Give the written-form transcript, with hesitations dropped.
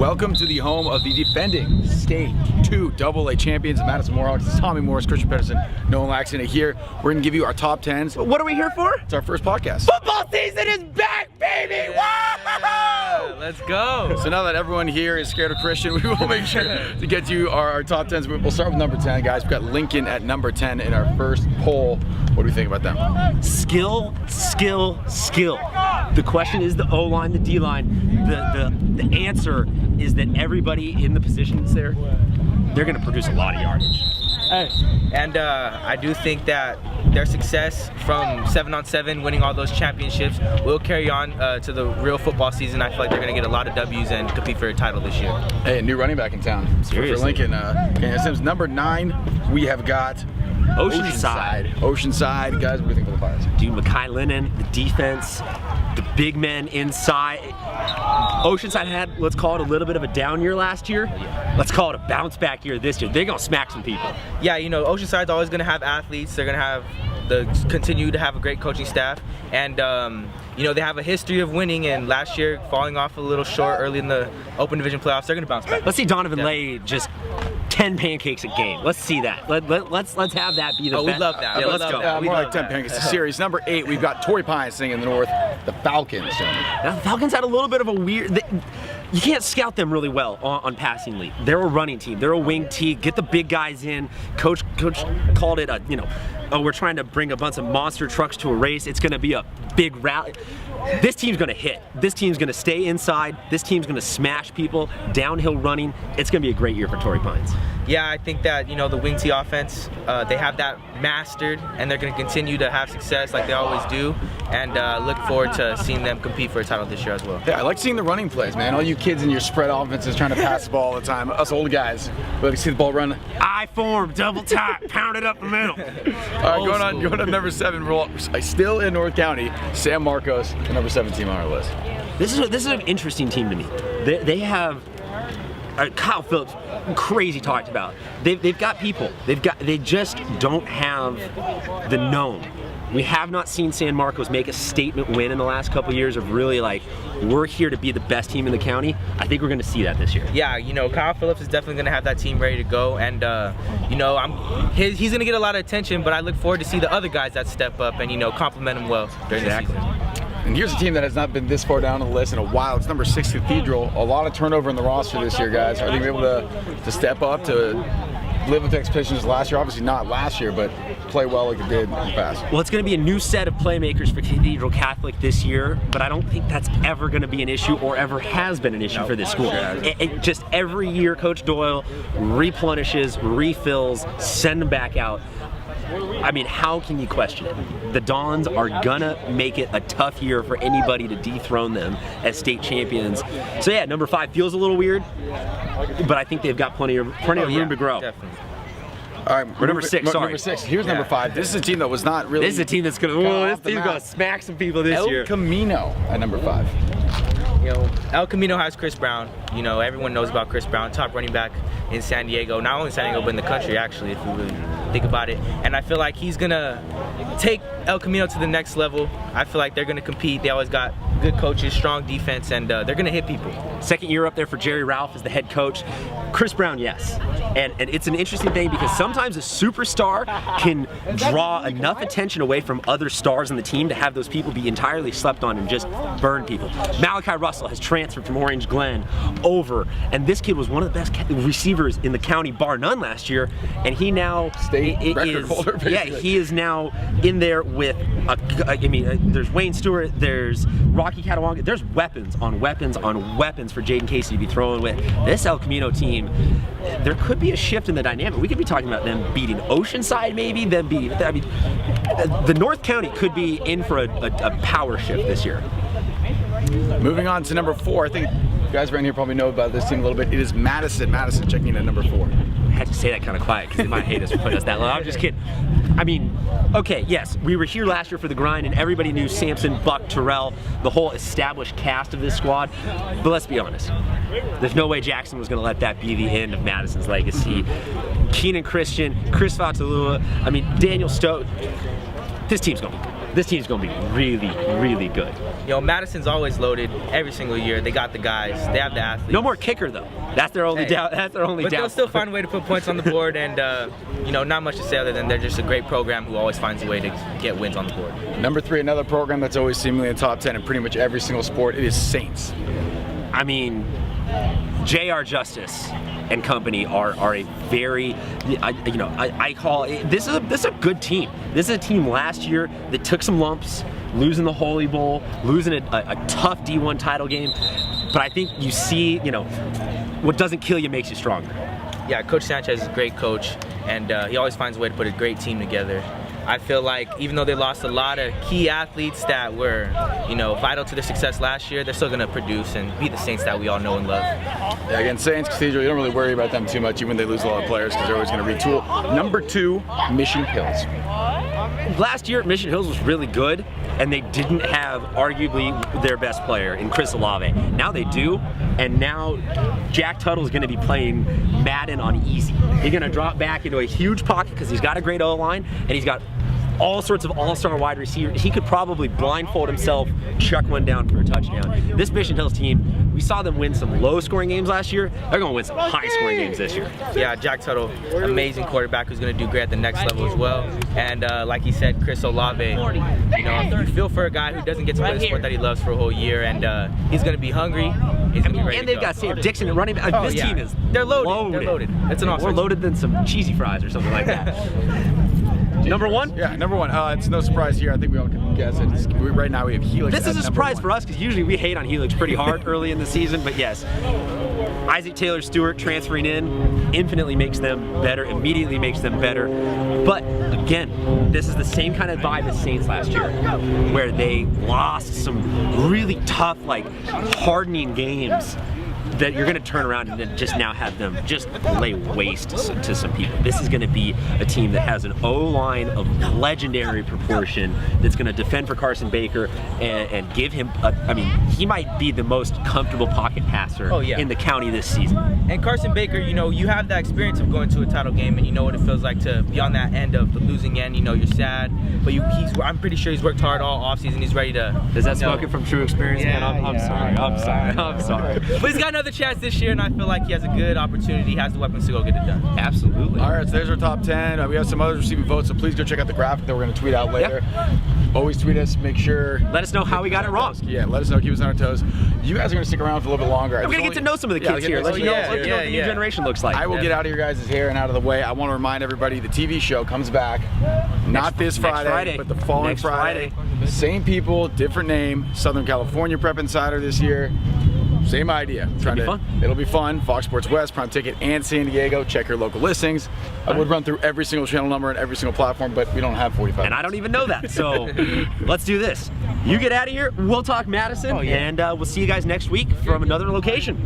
Welcome to the home of the defending State 2 AA champions of Madison Warhawks. It's Tommy Morris, Christian Pedersen, Nolan Laxton here. We're going to give you our top 10s. What are we here for? It's our first podcast. Football season is back, baby! Yeah, let's go! So now that everyone here is scared of Christian, we will make sure to get you our top 10s. We'll start with number 10, guys. We've got Lincoln at number 10 in our first poll. What do we think about them? Skill, skill, skill. The question is the O-line, the D-line. The answer is that everybody in the positions there, they're going to produce a lot of yardage. And I do think that their success from 7-on-7, winning all those championships, will carry on to the real football season. I feel like they're going to get a lot of W's and compete for a title this year. Hey, a new running back in town. Seriously. For Lincoln. Kenyon Sims. Number 9, we have got Oceanside. Oceanside. Guys, what do you think of the Fires? Dude, Mekhi Lennon, the defense, the big men inside. Oceanside had, let's call it a little bit of a down year last year. Let's call it a bounce back year this year. They're going to smack some people. Yeah, you know, Oceanside's always going to have athletes. They're going to continue to have a great coaching staff. And, you know, they have a history of winning, and last year falling off a little short early in the Open Division playoffs. They're going to bounce back. Let's see Donovan Lay just 10 pancakes a game. Let's see that. Let's have that be the best. We'd love that. Yeah, We'd let's love go. that. More like 10 pancakes. Series. Number 8, we've got Torrey Pines sitting in the north. The Falcons. Now, the Falcons had a little bit of a weird. You can't scout them really well on passing lead. They're a running team. They're a wing team. Get the big guys in. Coach called it a, you know, oh, we're trying to bring a bunch of monster trucks to a race. It's going to be a big rally. This team's going to hit. This team's going to stay inside. This team's going to smash people. Downhill running. It's going to be a great year for Torrey Pines. Yeah, I think that, you know, the wing T offense, they have that mastered, and they're going to continue to have success like they always do, and look forward to seeing them compete for a title this year as well. Yeah, I like seeing the running plays, man. All you kids in your spread offenses trying to pass the ball all the time. Us old guys, we like to see the ball run. I form, double tight, pound it up the middle. All right, going on number 7. We're still in North County. San Marcos, the number 7 team on our list. This is an interesting team to me. They have Kyle Phillips, crazy talked about. They've got people. They just don't have the known. We have not seen San Marcos make a statement win in the last couple of years of really like, we're here to be the best team in the county. I think we're going to see that this year. Yeah, you know, Kyle Phillips is definitely going to have that team ready to go, and you know, he's going to get a lot of attention, but I look forward to see the other guys that step up and, you know, compliment him well during the season. And here's a team that has not been this far down on the list in a while. It's number 6 Cathedral. A lot of turnover in the roster this year, guys. Are they able to step up to live with the expectations last year? Obviously not last year, but play well like they did in the past. Well, it's going to be a new set of playmakers for Cathedral Catholic this year, but I don't think that's ever going to be an issue or ever has been an issue for this school. It just every year, Coach Doyle replenishes, refills, send them back out. I mean, how can you question it? The Dons are gonna make it a tough year for anybody to dethrone them as state champions. So yeah, number 5 feels a little weird, but I think they've got plenty of room to grow. Definitely. All right, we're number 6. Sorry. Number 6. Here's number 5. This is a team that was not really. This is a team that's gonna smack some people this year. El Camino at number 5. You know, El Camino has Chris Brown. You know, everyone knows about Chris Brown, top running back in San Diego. Not only San Diego, but in the country, actually, if you really think about it. And I feel like he's gonna take El Camino to the next level. I feel like they're gonna compete. They always got good coaches, strong defense, and they're gonna hit people. Second year up there for Jerry Ralph as the head coach. Chris Brown, yes. And it's an interesting thing because sometimes a superstar can draw enough attention away from other stars on the team to have those people be entirely slept on and just burn people. Malachi Russell has transferred from Orange Glen over, and this kid was one of the best receivers in the county, bar none, last year, and he now record holder, basically. Yeah, he is now in there with there's Wayne Stewart, there's Rocky Catawanga, there's weapons on weapons on weapons for Jaden Casey to be throwing with. This El Camino team, there could be a shift in the dynamic. We could be talking about them beating Oceanside, maybe them beating. I mean, the North County could be in for a power shift this year. Moving on to number 4, I think you guys around here probably know about this team a little bit. It is Madison. Madison checking in at number 4. I had to say that kind of quiet because they might hate us for putting us that low. I'm just kidding. I mean, okay, yes, we were here last year for the grind, and everybody knew Samson, Buck, Terrell, the whole established cast of this squad. But let's be honest, there's no way Jackson was going to let that be the end of Madison's legacy. Keenan Christian, Chris Fatalua, I mean, Daniel Stowe. This team's going to be good. this team's going to be really, really good. You know, Madison's always loaded every single year. They got the guys. They have the athletes. No more kicker though. That's their only doubt. That's their only But doubt. they'll still find a way to put points on the board, and you know, not much to say other than they're just a great program who always finds a way to get wins on the board. Number 3, another program that's always seemingly in the top 10 in pretty much every single sport. It is Saints. I mean, J.R. Justice and company are a very, I call it, this is a good team. This is a team last year that took some lumps, losing the Holy Bowl, losing a tough D1 title game. But I think you see, what doesn't kill you makes you stronger. Yeah, Coach Sanchez is a great coach, and he always finds a way to put a great team together. I feel like even though they lost a lot of key athletes that were, vital to their success last year, they're still going to produce and be the Saints that we all know and love. Yeah, again, Saints, Cathedral, you don't really worry about them too much, even when they lose a lot of players, because they're always going to retool. Number 2, Mission Hills. Last year, Mission Hills was really good, and they didn't have arguably their best player in Chris Olave. Now they do, and now Jack Tuttle is going to be playing Madden on easy. He's going to drop back into a huge pocket because he's got a great O-line, and he's got all sorts of all-star wide receivers. He could probably blindfold himself, chuck one down for a touchdown. This Mission Hills team, we saw them win some low-scoring games last year. They're going to win some high-scoring games this year. Yeah, Jack Tuttle, amazing quarterback who's going to do great at the next level as well. And like he said, Chris Olave, you feel for a guy who doesn't get to play the sport that he loves for a whole year, and he's going to be hungry. He's going to be ready And to they've go. got Sam Dixon and running back. This team is They're loaded. They're loaded. It's an More loaded than some cheesy fries or something like that. Number 1? Yeah, number 1. It's no surprise here. I think we all can guess it. Right now we have Helix. This is at a number surprise 1. for us because usually we hate on Helix pretty hard early in the season, but yes. Isaac Taylor Stewart transferring in infinitely makes them better, immediately makes them better. But again, this is the same kind of vibe as Saints last year, where they lost some really tough, hardening games that you're going to turn around and then just now have them just lay waste to some people. This is going to be a team that has an O-line of legendary proportion that's going to defend for Carson Baker and give him, he might be the most comfortable pocket passer in the county this season. And Carson Baker, you have that experience of going to a title game and you know what it feels like to be on that end of the losing end. You're sad, but I'm pretty sure he's worked hard all offseason. He's ready to. Is that spoken from true experience, man? I'm sorry. But he's got another chance this year, and I feel like he has a good opportunity. He has the weapons to go get it done. Absolutely. All right, so there's our top 10. We have some others receiving votes, so please go check out the graphic that we're going to tweet out later. Always tweet us. Make sure. Let us know how we got it wrong. Yeah, let us know. Keep us on our toes. You guys are going to stick around for a little bit longer. We're going to get to know some of the kids here. Let you know what the new generation looks like. I will get out of your guys' hair and out of the way. I want to remind everybody the TV show comes back. Not this Friday, but the following Friday. Same people, different name. Southern California Prep Insider this year. Same idea. It'll be fun. Fox Sports West, Prime Ticket, and San Diego. Check your local listings. I would run through every single channel number and every single platform, but we don't have 45 And I don't even know that, so let's do this. You get out of here, we'll talk Madison, and we'll see you guys next week from another location.